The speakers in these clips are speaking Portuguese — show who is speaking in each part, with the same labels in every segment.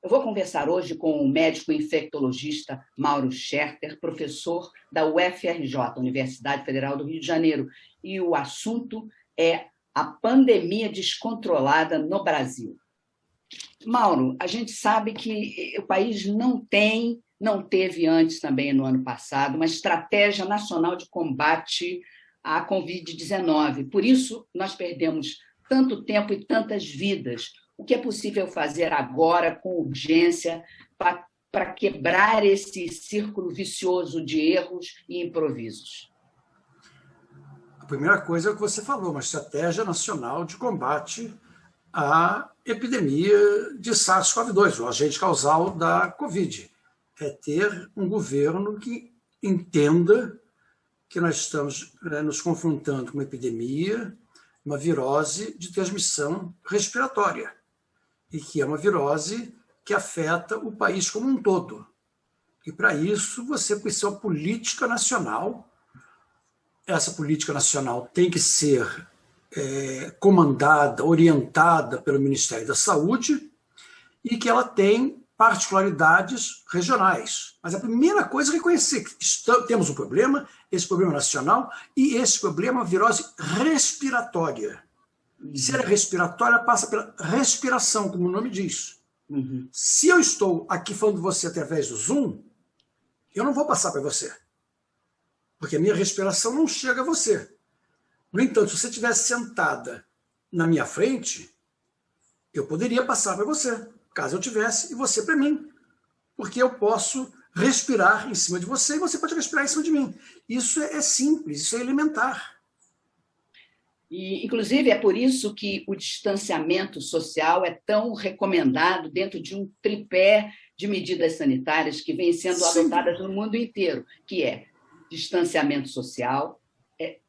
Speaker 1: Eu vou conversar hoje com o médico infectologista Mauro Scherter, professor da UFRJ, Universidade Federal do Rio de Janeiro, e o assunto é a pandemia descontrolada no Brasil. Mauro, a gente sabe que o país não teve antes também no ano passado, uma estratégia nacional de combate à Covid-19. Por isso, nós perdemos tanto tempo e tantas vidas. O que é possível fazer agora, com urgência, para quebrar esse círculo vicioso de erros e improvisos?
Speaker 2: A primeira coisa é o que você falou, uma estratégia nacional de combate à epidemia de SARS-CoV-2, o agente causal da Covid. É ter um governo que entenda que nós estamos nos confrontando com uma epidemia, uma virose de transmissão respiratória, e que é uma virose que afeta o país como um todo. E, para isso, você precisa de uma política nacional. Essa política nacional tem que ser comandada, orientada pelo Ministério da Saúde, e que ela tem particularidades regionais. Mas a primeira coisa é reconhecer que temos um problema, esse problema nacional, e esse problema é uma virose respiratória. Se ela é respiratória, passa pela respiração, como o nome diz.
Speaker 1: Uhum.
Speaker 2: Se eu estou aqui falando com você através do Zoom, eu não vou passar para você, porque a minha respiração não chega a você. No entanto, se você estivesse sentada na minha frente, eu poderia passar para você, caso eu tivesse, e você para mim, porque eu posso respirar em cima de você e você pode respirar em cima de mim. Isso é simples, isso é elementar.
Speaker 1: E, inclusive, é por isso que o distanciamento social é tão recomendado dentro de um tripé de medidas sanitárias que vem sendo adotadas no mundo inteiro, que é distanciamento social,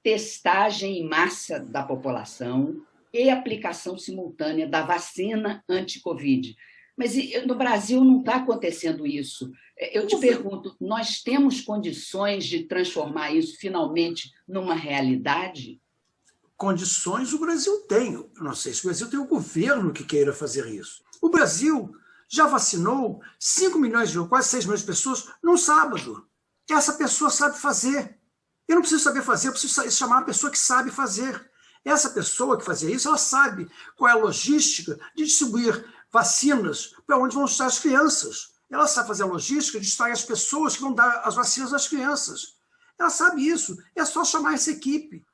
Speaker 1: testagem em massa da população e aplicação simultânea da vacina anti-Covid. Mas no Brasil não está acontecendo isso. Eu te pergunto, nós temos condições de transformar isso finalmente numa realidade?
Speaker 2: Condições o Brasil tem. Eu não sei se o Brasil tem um governo que queira fazer isso. O Brasil já vacinou 5 milhões, quase 6 milhões de pessoas num sábado. Essa pessoa sabe fazer. Eu não preciso saber fazer, eu preciso chamar uma pessoa que sabe fazer. Essa pessoa que fazia isso, ela sabe qual é a logística de distribuir vacinas para onde vão estar as crianças. Ela sabe fazer a logística de estar as pessoas que vão dar as vacinas às crianças. Ela sabe isso. É só chamar essa equipe.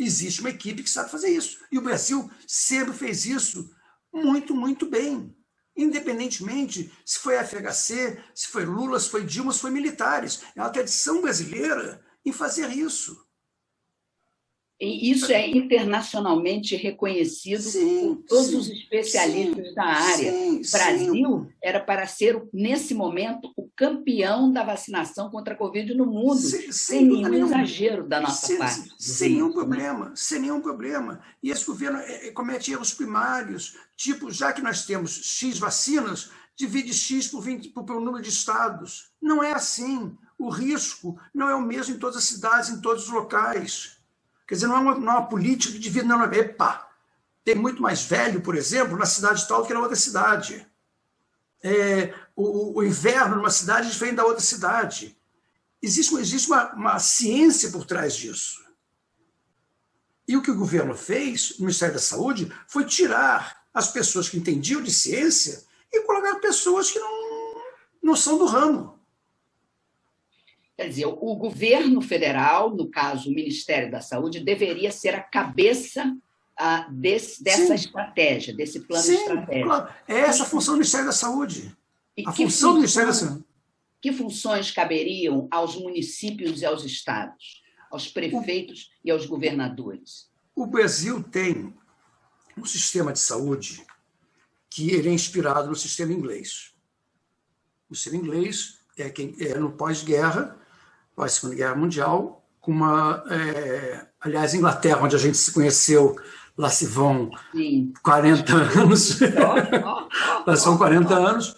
Speaker 2: Existe uma equipe que sabe fazer isso. E o Brasil sempre fez isso muito, muito bem. Independentemente se foi FHC, se foi Lula, se foi Dilma, se foi militares. É uma tradição brasileira em fazer isso.
Speaker 1: E isso é internacionalmente reconhecido por todos os especialistas da área. O Brasil era para ser, nesse momento, o campeão da vacinação contra a Covid no mundo, sem nenhum exagero da nossa parte.
Speaker 2: Sem nenhum problema, sem nenhum problema. E esse governo comete erros primários, tipo, já que nós temos X vacinas, divide X por número de estados. Não é assim. O risco não é o mesmo em todas as cidades, em todos os locais. Quer dizer, não é uma política que divide, não. Epa, tem muito mais velho, por exemplo, na cidade tal do que na outra cidade. O inverno numa cidade é diferente da outra cidade. Existe uma ciência por trás disso. E o que o governo fez, o Ministério da Saúde, foi tirar as pessoas que entendiam de ciência e colocar pessoas que não são do ramo.
Speaker 1: Quer dizer, o governo federal, no caso o Ministério da Saúde, deveria ser a cabeça dessa estratégia, desse plano estratégico.
Speaker 2: Claro. É essa a função do Ministério da Saúde. A função do Ministério da Saúde.
Speaker 1: Que funções caberiam aos municípios e aos estados, aos prefeitos e aos governadores?
Speaker 2: O Brasil tem um sistema de saúde que ele é inspirado no sistema inglês. O sistema inglês é no pós-guerra, pós-Segunda Guerra Mundial, com aliás, Inglaterra, onde a gente se conheceu, lá se vão 40 anos. Lá são 40 anos.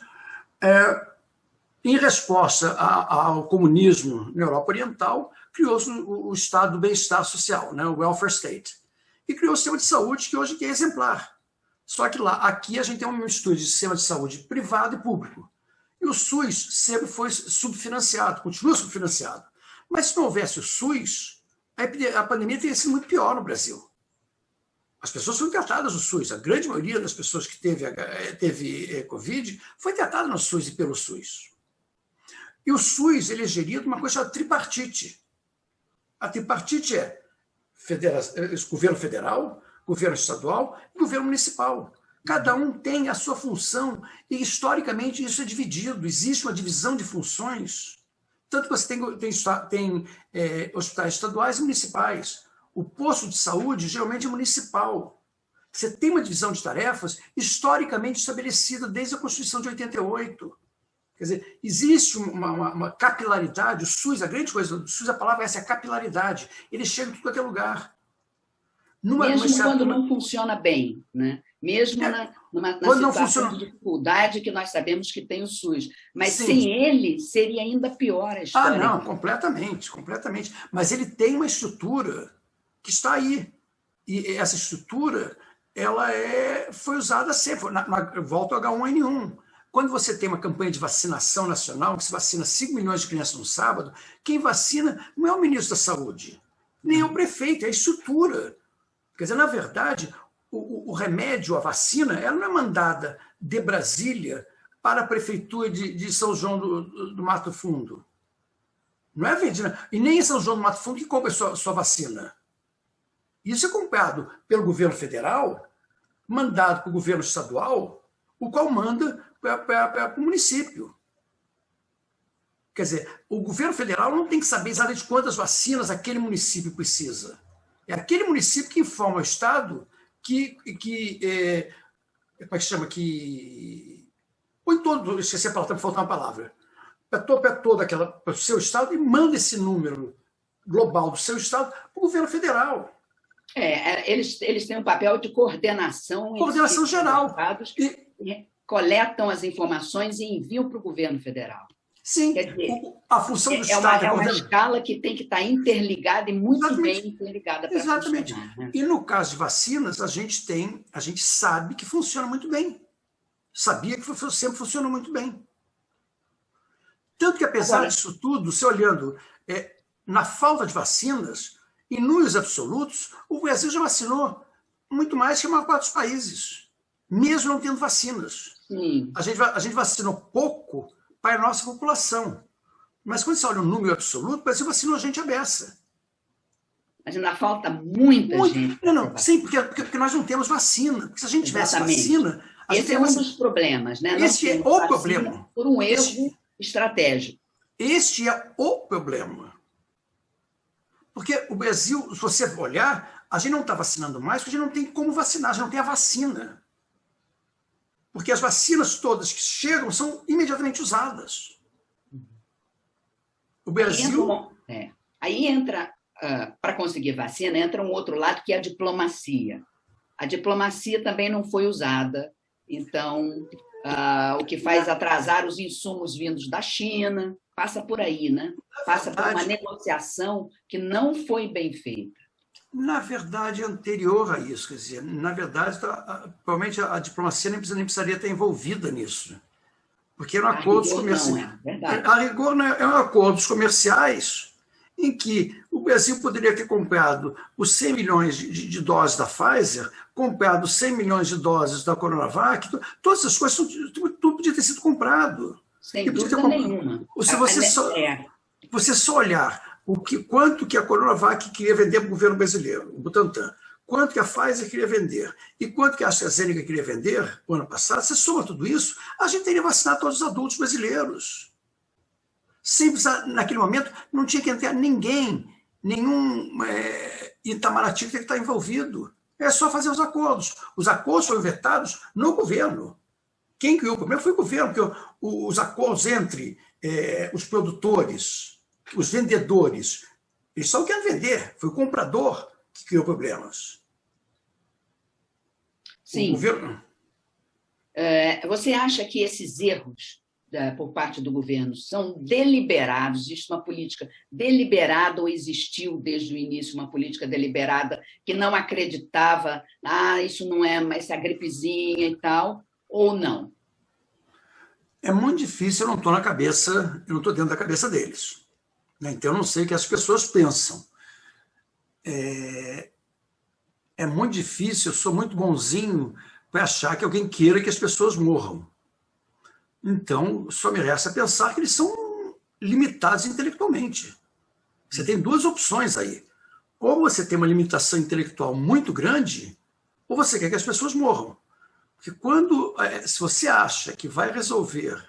Speaker 2: Em resposta ao comunismo na Europa Oriental, criou-se o Estado do Bem-Estar Social, né, o Welfare State. E criou o sistema de saúde que hoje é exemplar. Só que aqui a gente tem uma mistura de sistema de saúde privado e público. E o SUS sempre foi subfinanciado, continua subfinanciado. Mas se não houvesse o SUS, a pandemia teria sido muito pior no Brasil. As pessoas foram tratadas no SUS. A grande maioria das pessoas que teve Covid foi tratada no SUS e pelo SUS. E o SUS ele é gerido uma coisa chamada tripartite. A tripartite é governo federal, governo estadual e governo municipal. Cada um tem a sua função e, historicamente, isso é dividido. Existe uma divisão de funções. Tanto que você tem hospitais estaduais e municipais. O posto de saúde, geralmente, é municipal. Você tem uma divisão de tarefas historicamente estabelecida desde a Constituição de 88. Quer dizer, existe uma capilaridade. O SUS, a grande coisa do SUS, a palavra essa é a capilaridade. Ele chega em tudo qualquer lugar.
Speaker 1: Mesmo quando não funciona bem, né? Mesmo numa situação de dificuldade que nós sabemos que tem o SUS. Mas sim, sem ele, seria ainda pior a história.
Speaker 2: Não, completamente, completamente. Mas ele tem uma estrutura que está aí. E essa estrutura foi usada sempre. Volta ao H1N1. Quando você tem uma campanha de vacinação nacional, que se vacina 5 milhões de crianças no sábado, quem vacina não é o ministro da Saúde, nem é o prefeito, é a estrutura. Quer dizer, na verdade, o remédio, a vacina, ela não é mandada de Brasília para a prefeitura de São João do Mato Fundo. Não é vendida. E nem em São João do Mato Fundo que compra a sua vacina. Isso é comprado pelo governo federal, mandado para o governo estadual, o qual manda para o município. Quer dizer, o governo federal não tem que saber exatamente quantas vacinas aquele município precisa. É aquele município que informa ao Estado como é que chama? Põe todo, esqueci a palavra, está me faltando uma palavra. Para o seu Estado e manda esse número global do seu Estado para o governo federal.
Speaker 1: Eles têm um papel de coordenação.
Speaker 2: Coordenação geral.
Speaker 1: E coletam as informações e enviam para o governo federal.
Speaker 2: Sim,
Speaker 1: quer dizer,
Speaker 2: a função do Estado
Speaker 1: é uma escala que tem que estar interligada e muito bem interligada para
Speaker 2: exatamente.
Speaker 1: Né?
Speaker 2: E no caso de vacinas, a gente sabe que funciona muito bem. Sabia que sempre funcionou muito bem. Tanto que, apesar disso tudo, você olhando na falta de vacinas, em números absolutos, o Brasil já vacinou muito mais que a maior parte dos países, mesmo não tendo vacinas.
Speaker 1: Sim.
Speaker 2: A gente vacinou pouco para a nossa população. Mas quando você olha o número absoluto, o Brasil vacinou gente à beça.
Speaker 1: Mas ainda falta muita gente.
Speaker 2: Sim, porque nós não temos vacina. Porque se a gente tivesse vacina...
Speaker 1: Esse é um dos problemas, né?
Speaker 2: Esse é o problema.
Speaker 1: Por um erro estratégico.
Speaker 2: Este é o problema. Porque o Brasil, se você olhar, a gente não está vacinando mais porque a gente não tem como vacinar, a gente não tem a vacina. Porque as vacinas todas que chegam são imediatamente usadas. O Brasil...
Speaker 1: Aí entra, para conseguir vacina, entra um outro lado que é a diplomacia. A diplomacia também não foi usada. Então, o que faz atrasar os insumos vindos da China, passa por aí, né? Passa por uma negociação que não foi bem feita.
Speaker 2: Na verdade, anterior a isso, quer dizer, na verdade, provavelmente a diplomacia nem precisaria estar envolvida nisso, porque eram acordos comerciais. A rigor eram acordos comerciais em que o Brasil poderia ter comprado os 100 milhões de doses da Pfizer, comprado 100 milhões de doses da Coronavac, todas essas coisas, tudo podia ter sido comprado.
Speaker 1: Sem dúvida nenhuma.
Speaker 2: Se você só olhar quanto que a Coronavac queria vender para o governo brasileiro, o Butantan, quanto que a Pfizer queria vender e quanto que a AstraZeneca queria vender no ano passado, você soma tudo isso, a gente teria vacinado todos os adultos brasileiros. Simples, naquele momento, não tinha que entrar nenhum Itamaraty que tem que estar envolvido. É só fazer os acordos. Os acordos foram vetados no governo. Quem criou o problema foi o governo, porque os acordos entre os produtores, os vendedores, eles só querem vender. Foi o comprador que criou problemas.
Speaker 1: Sim.
Speaker 2: O governo...
Speaker 1: Você acha que esses erros por parte do governo são deliberados, existe uma política deliberada ou existiu desde o início uma política deliberada que não acreditava, isso não é mais a gripezinha e tal, ou não?
Speaker 2: É muito difícil, eu não estou dentro da cabeça deles. Né? Então eu não sei o que as pessoas pensam. É muito difícil, eu sou muito bonzinho para achar que alguém queira que as pessoas morram. Então, só me resta pensar que eles são limitados intelectualmente. Você tem duas opções aí. Ou você tem uma limitação intelectual muito grande, ou você quer que as pessoas morram. Porque se você acha que vai resolver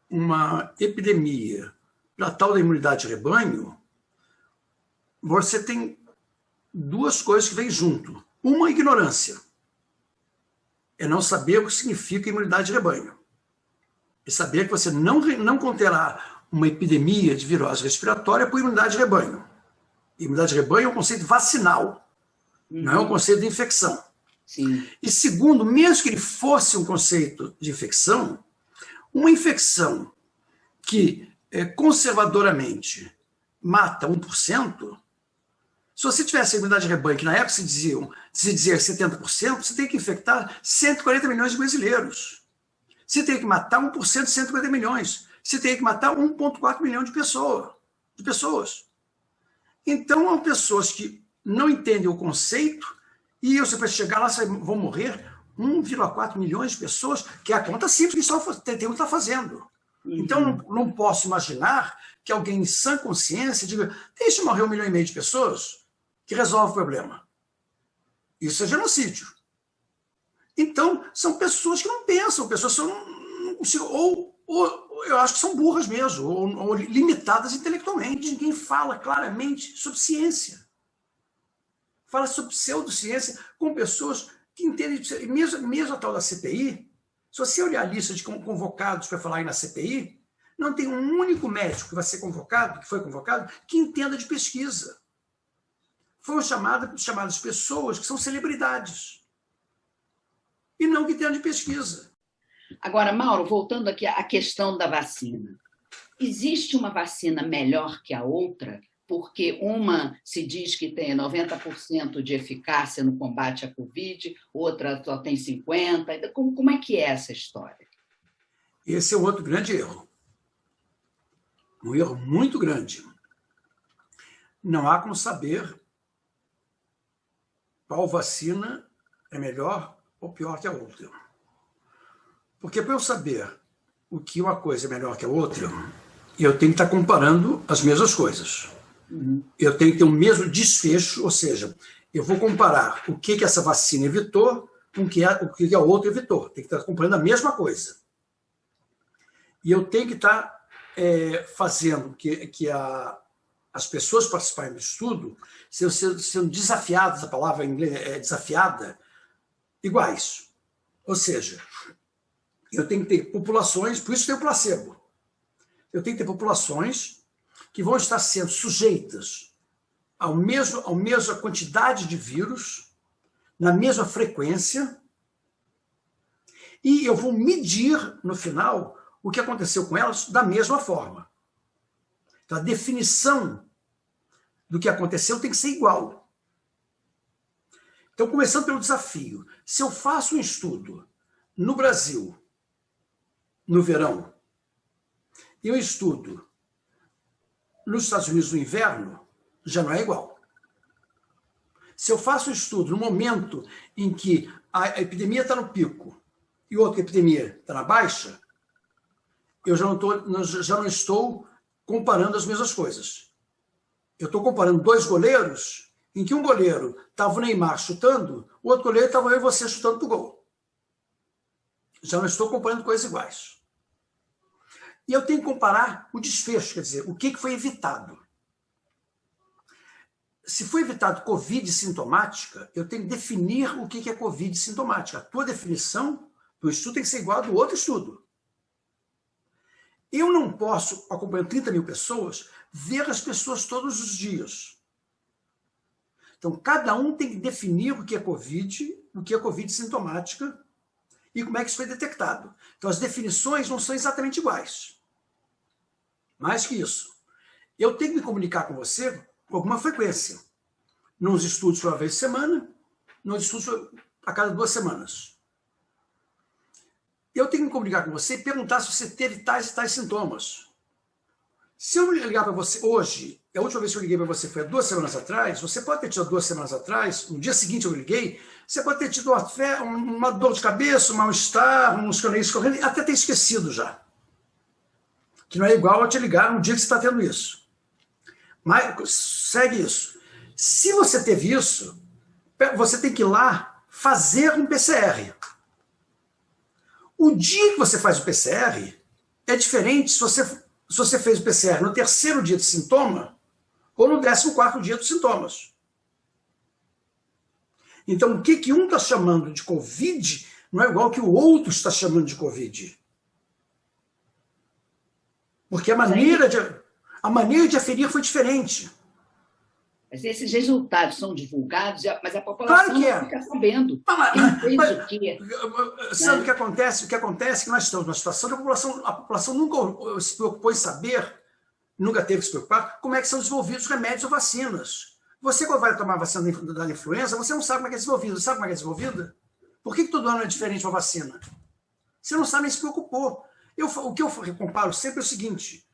Speaker 2: uma epidemia da tal da imunidade de rebanho, você tem duas coisas que vêm junto. Uma, a ignorância. É não saber o que significa imunidade de rebanho. E saber que você não conterá uma epidemia de virose respiratória por imunidade de rebanho. Imunidade de rebanho é um conceito vacinal, não é um conceito de infecção.
Speaker 1: Sim.
Speaker 2: E segundo, mesmo que ele fosse um conceito de infecção, uma infecção que conservadoramente mata 1%, se você tivesse a imunidade de rebanho, que na época se dizia 70%, você tem que infectar 140 milhões de brasileiros. Você tem que matar 1% de 150 milhões. Você tem que matar 1,4 milhão de pessoas. Então, há pessoas que não entendem o conceito e você vai chegar lá, vão morrer 1,4 milhões de pessoas, que é a conta simples que só tem que estar fazendo. Então, não posso imaginar que alguém em sã consciência diga, deixa morrer 1,5 milhão de pessoas, que resolve o problema. Isso é genocídio. Então, são pessoas que não pensam, pessoas que ou eu acho que são burras mesmo, ou limitadas intelectualmente. Ninguém fala claramente sobre ciência. Fala sobre pseudociência com pessoas que entendem, mesmo a tal da CPI, se você olhar a lista de convocados para falar aí na CPI, não tem um único médico que vai ser convocado, que foi convocado, que entenda de pesquisa. Foram chamadas pessoas que são celebridades. E não que tenham de pesquisa.
Speaker 1: Agora, Mauro, voltando aqui à questão da vacina. Existe uma vacina melhor que a outra? Porque uma se diz que tem 90% de eficácia no combate à Covid, outra só tem 50%. Como é que é essa história?
Speaker 2: Esse é um outro grande erro. Um erro muito grande. Não há como saber qual vacina é melhor ou pior que a outra. Porque para eu saber o que uma coisa é melhor que a outra, eu tenho que estar comparando as mesmas coisas. Eu tenho que ter o mesmo desfecho, ou seja, eu vou comparar o que essa vacina evitou com o que a outra evitou. Tem que estar comparando a mesma coisa. E eu tenho que estar fazendo que as pessoas participarem do estudo sendo desafiadas, a palavra em inglês é desafiada, iguais. Ou seja, eu tenho que ter populações, por isso tem o placebo. Eu tenho que ter populações que vão estar sendo sujeitas à mesma quantidade de vírus, na mesma frequência, e eu vou medir, no final, o que aconteceu com elas da mesma forma. Então, a definição do que aconteceu tem que ser igual. Então, começando pelo desafio, se eu faço um estudo no Brasil, no verão, e eu estudo nos Estados Unidos no inverno, já não é igual. Se eu faço um estudo no momento em que a epidemia está no pico e outra epidemia está na baixa, eu já não estou comparando as mesmas coisas. Eu estou comparando dois goleiros, em que um goleiro estava o Neymar chutando, o outro goleiro estava eu e você chutando para o gol. Já não estou comparando coisas iguais. E eu tenho que comparar o desfecho, quer dizer, o que foi evitado. Se foi evitado Covid sintomática, eu tenho que definir o que é Covid sintomática. A tua definição do estudo tem que ser igual ao do outro estudo. Eu não posso, acompanhando 30 mil pessoas, ver as pessoas todos os dias. Então, cada um tem que definir o que é Covid sintomática e como é que isso foi detectado. Então, as definições não são exatamente iguais. Mais que isso, eu tenho que me comunicar com você com alguma frequência. Nos estudos uma vez por semana, nos estudos a cada 2 semanas. Eu tenho que me comunicar com você e perguntar se você teve tais e tais sintomas. Se eu ligar para você hoje, a última vez que eu liguei para você foi há 2 semanas atrás, você pode ter tido 2 semanas atrás, no dia seguinte eu liguei, você pode ter tido uma dor de cabeça, um mal-estar, um escaneio escorrendo, e até ter esquecido já. Que não é igual a te ligar no dia que você está tendo isso. Mas segue isso. Se você teve isso, você tem que ir lá fazer um PCR. O dia que você faz o PCR é diferente se você fez o PCR no 3º dia de sintoma ou no 14º dia dos sintomas. Então, o que um está chamando de Covid não é igual ao que o outro está chamando de Covid. Porque a maneira de aferir foi diferente.
Speaker 1: Mas esses resultados são divulgados, mas a população
Speaker 2: Claro que
Speaker 1: não fica sabendo. Quem fez o quê?
Speaker 2: Sabe o que acontece? O que acontece é que nós estamos numa situação que a população nunca se preocupou em saber, nunca teve que se preocupar, como é que são desenvolvidos remédios ou vacinas. Você, quando vai tomar a vacina da influenza, você não sabe como é que é desenvolvida. Sabe como é que é desenvolvida? Por que todo ano é diferente uma vacina? Você não sabe nem se preocupou. O que eu comparo sempre é o seguinte,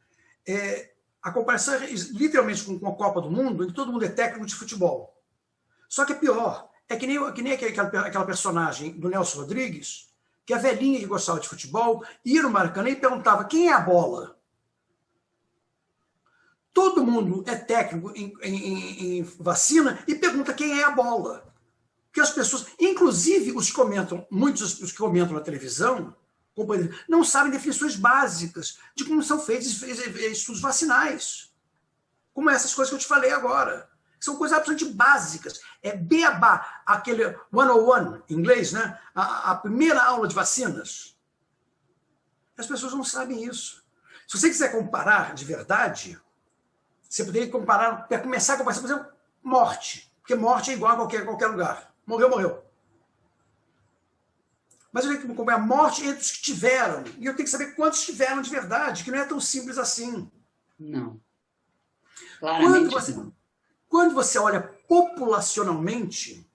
Speaker 2: a comparação é literalmente com a Copa do Mundo, em que todo mundo é técnico de futebol. Só que é pior. É que nem aquela personagem do Nelson Rodrigues, que a velhinha que gostava de futebol ia no Maracanã e perguntava quem é a bola. Todo mundo é técnico em vacina e pergunta quem é a bola. Porque as pessoas, inclusive os que comentam, muitos dos que comentam na televisão, não sabem definições básicas de como são feitos estudos vacinais. Como essas coisas que eu te falei agora. São coisas absolutamente básicas. É beabá, aquele 101 em inglês, né? A primeira aula de vacinas. As pessoas não sabem isso. Se você quiser comparar de verdade, você poderia comparar, para começar a comparar, por exemplo, morte. Porque morte é igual a qualquer lugar. Morreu, morreu. Mas eu tenho que comparar a morte entre os que tiveram. E eu tenho que saber quantos tiveram de verdade, que não é tão simples assim.
Speaker 1: Não. Claramente não.
Speaker 2: Quando você olha populacionalmente,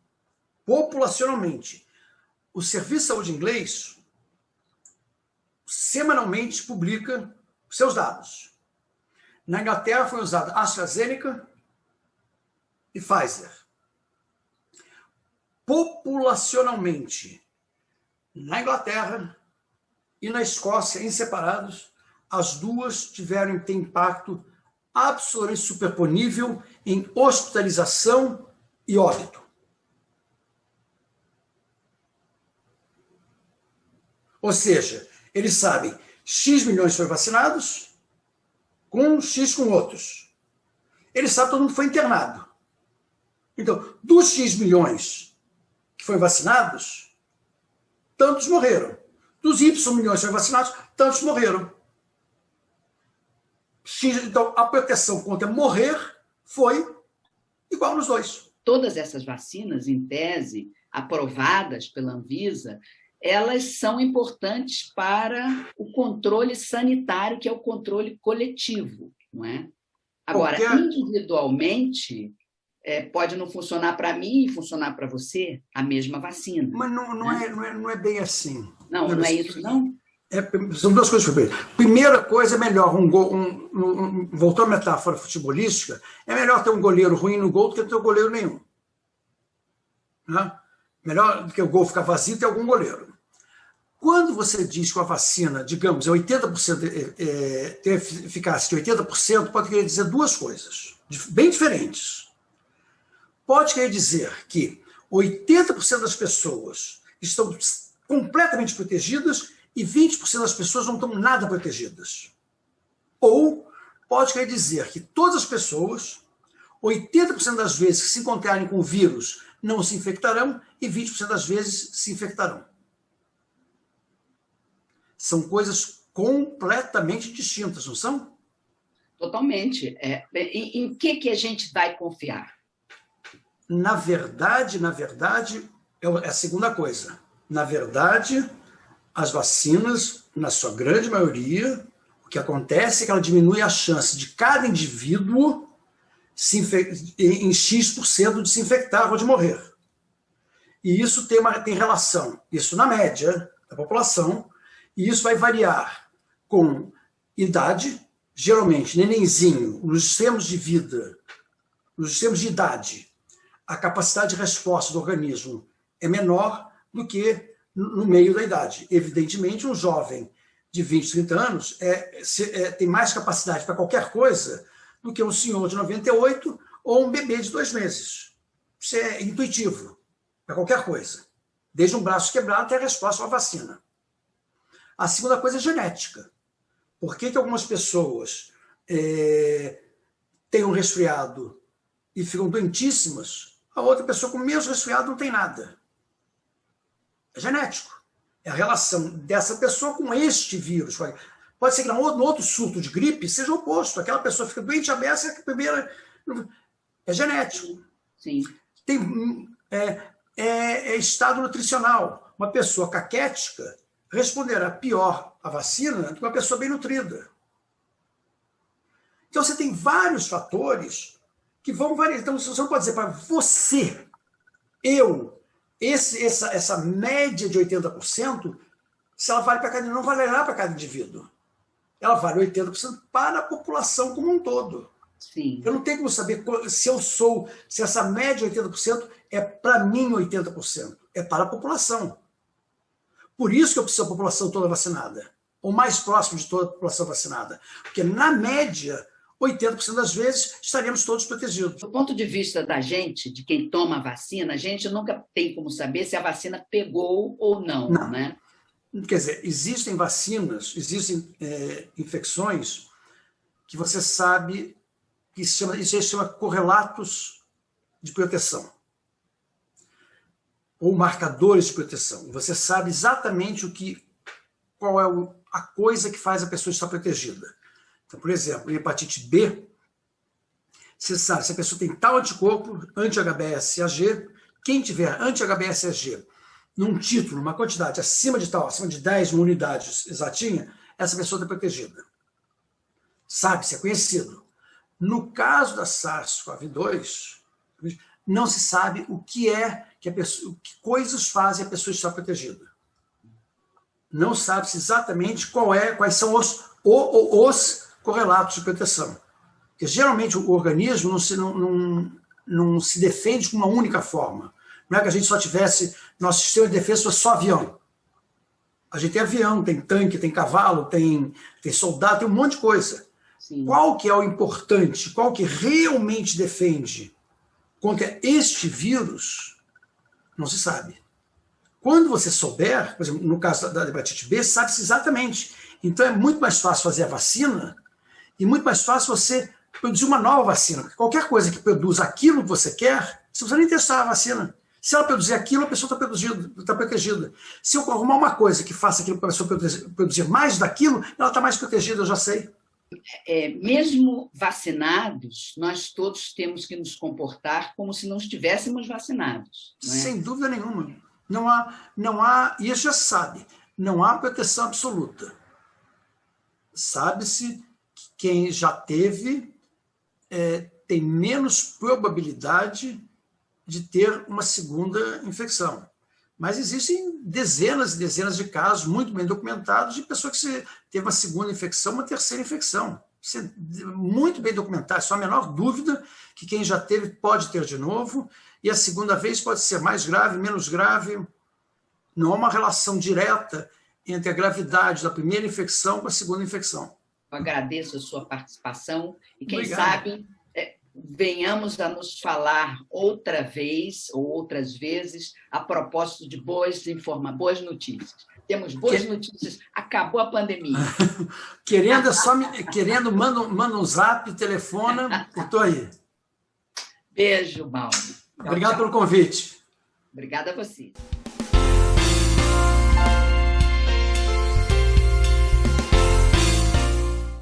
Speaker 2: o Serviço de Saúde inglês semanalmente publica seus dados. Na Inglaterra foi usado AstraZeneca e Pfizer. Populacionalmente, na Inglaterra e na Escócia, em separados, as duas têm impacto absolutamente superponível em hospitalização e óbito. Ou seja, eles sabem X milhões foram vacinados, com X com outros. Eles sabem que todo mundo foi internado. Então, dos X milhões que foram vacinados, tantos morreram. Dos Y milhões que foram vacinados, tantos morreram. Então, a proteção contra morrer foi igual nos dois.
Speaker 1: Todas essas vacinas, em tese, aprovadas pela Anvisa, elas são importantes para o controle sanitário, que é o controle coletivo, não é? Agora, individualmente, pode não funcionar para mim e funcionar para você a mesma vacina.
Speaker 2: Mas não é bem assim.
Speaker 1: Não é isso, não?
Speaker 2: São duas coisas diferentes. Primeira coisa, é melhor voltando à metáfora futebolística, é melhor ter um goleiro ruim no gol do que ter um goleiro nenhum. Né? Melhor do que o gol ficar vazio ter algum goleiro. Quando você diz que a vacina, digamos, é 80%, tem eficácia de 80%, pode querer dizer duas coisas bem diferentes. Pode querer dizer que 80% das pessoas estão completamente protegidas e 20% das pessoas não estão nada protegidas. Ou pode querer dizer que todas as pessoas, 80% das vezes que se encontrarem com o vírus, não se infectarão e 20% das vezes se infectarão. São coisas completamente distintas, não são?
Speaker 1: Totalmente. Em que a gente vai confiar?
Speaker 2: Na verdade, é a segunda coisa. Na verdade, As vacinas, na sua grande maioria, o que acontece é que ela diminui a chance de cada indivíduo em X% de se infectar ou de morrer. E isso tem relação, isso na média da população, e isso vai variar com idade, geralmente, nenenzinho, nos extremos de vida, nos extremos de idade, a capacidade de resposta do organismo é menor do que no meio da idade. Evidentemente, um jovem de 20, 30 anos tem mais capacidade para qualquer coisa do que um senhor de 98 ou um bebê de 2 meses. Isso é intuitivo, para qualquer coisa. Desde um braço quebrado até a resposta à vacina. A segunda coisa é genética. Por que algumas pessoas têm um resfriado e ficam doentíssimas, a outra pessoa com o mesmo resfriado não tem nada? É genético. É a relação dessa pessoa com este vírus. Pode ser que no outro surto de gripe seja o oposto. Aquela pessoa fica doente a beça, a primeira... É genético.
Speaker 1: Sim.
Speaker 2: É estado nutricional. Uma pessoa caquética responderá pior à vacina do que uma pessoa bem nutrida. Então, você tem vários fatores que vão variar. Então, você não pode dizer para você, essa média de 80%, se ela vale para cada indivíduo, não valerá para cada indivíduo. Ela vale 80% para a população como um todo.
Speaker 1: Sim.
Speaker 2: Eu não tenho como saber se essa média de 80% é para mim 80%. É para a população. Por isso que eu preciso da população toda vacinada. Ou mais próximo de toda a população vacinada. Porque, na média, 80% das vezes estaremos todos protegidos.
Speaker 1: Do ponto de vista da gente, de quem toma a vacina, a gente nunca tem como saber se a vacina pegou ou não. Né?
Speaker 2: Quer dizer, existem vacinas, existem infecções que você sabe que isso se chama correlatos de proteção. Ou marcadores de proteção. Você sabe exatamente qual é a coisa que faz a pessoa estar protegida. Então, por exemplo, em hepatite B, você sabe se a pessoa tem tal anticorpo, anti-HBsAg, quem tiver anti-HBsAg num título, numa quantidade acima de 10 unidades exatinha, essa pessoa está protegida. Sabe-se, é conhecido. No caso da SARS-CoV-2, não se sabe o que que coisas fazem a pessoa estar protegida. Não sabe-se exatamente quais são os correlatos de proteção. Porque geralmente o organismo não se defende com uma única forma. Não é que a gente só tivesse, nosso sistema de defesa fosse só avião. A gente tem avião, tem tanque, tem cavalo, tem soldado, tem um monte de coisa.
Speaker 1: Sim.
Speaker 2: Qual que é o importante, qual que realmente defende contra este vírus, não se sabe. Quando você souber, por exemplo, no caso da hepatite B, sabe-se exatamente. Então é muito mais fácil fazer a vacina e muito mais fácil você produzir uma nova vacina. Porque qualquer coisa que produza aquilo que você quer, você não precisa nem testar a vacina. Se ela produzir aquilo, a pessoa está protegida. Se eu arrumar uma coisa que faça aquilo para a pessoa produzir mais daquilo, ela está mais protegida, eu já sei.
Speaker 1: Mesmo vacinados, nós todos temos que nos comportar como se não estivéssemos vacinados. Não é?
Speaker 2: Sem dúvida nenhuma. Não há, e já se sabe, não há proteção absoluta. Sabe-se que quem já teve tem menos probabilidade de ter uma segunda infecção. Mas existem dezenas e dezenas de casos muito bem documentados de pessoa que teve uma segunda infecção, uma terceira infecção. Isso é muito bem documentado, só a menor dúvida que quem já teve pode ter de novo, e a segunda vez pode ser mais grave, menos grave. Não há uma relação direta entre a gravidade da primeira infecção com a segunda infecção.
Speaker 1: Eu agradeço a sua participação e quem
Speaker 2: Obrigado.
Speaker 1: sabe venhamos a nos falar outra vez ou outras vezes a propósito de boas notícias. Temos boas notícias, acabou a pandemia.
Speaker 2: Querendo, manda um zap, telefona, eu estou aí.
Speaker 1: Beijo, Mauro.
Speaker 2: Obrigado pelo convite.
Speaker 1: Obrigada a você.